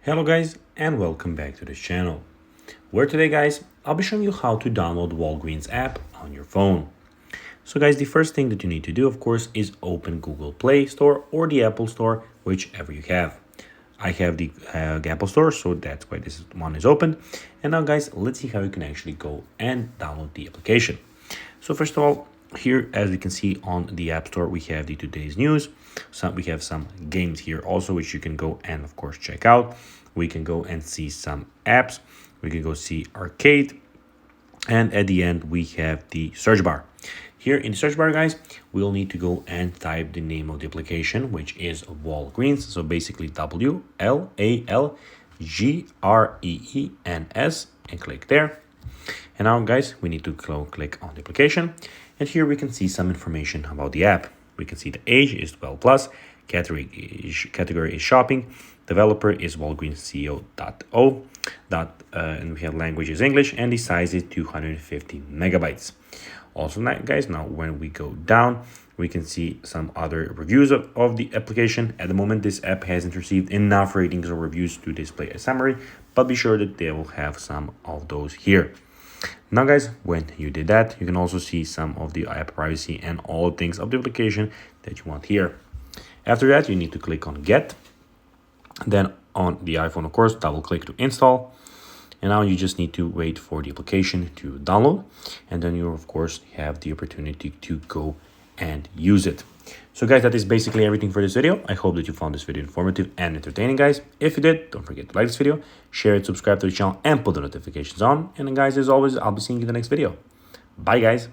Hello guys and welcome back to this channel, where today guys I'll be showing you how to download Walgreens app on your phone. So guys, the first thing that you need to do of course is open Google Play Store or the Apple Store, whichever you have. I have the Apple Store, so that's why this one is open. And now guys, let's see how you can actually go and download the application. So first of all, here as we can see on the App Store, we have the today's news. We have some games here also, which you can go and of course check out. We can go and see some apps. We can go see arcade. And at the end, we have the search bar. Here in the search bar, guys, we'll need to go and type the name of the application, which is Walgreens. So basically WLALGREENS, and click there. And now, guys, we need to click on the application. And here we can see some information about the app. We can see the age is 12 plus, category is shopping, developer is Walgreens CO.O, and we have language is English, and the size is 250 megabytes. Also, guys, now when we go down, we can see some other reviews of the application. At the moment, this app hasn't received enough ratings or reviews to display a summary, but be sure that they will have some of those here. Now guys, when you did that, you can also see some of the app privacy and all things of the application that you want here. After that, you need to click on Get. Then on the iPhone, of course, double click to install. And now you just need to wait for the application to download. And then you, of course, have the opportunity to go and use it. So guys, that is basically everything for this video. I hope that you found this video informative and entertaining, guys. If you did, don't forget to like this video, share it, subscribe to the channel, and put the notifications on. And then guys, as always, I'll be seeing you in the next video. Bye, guys.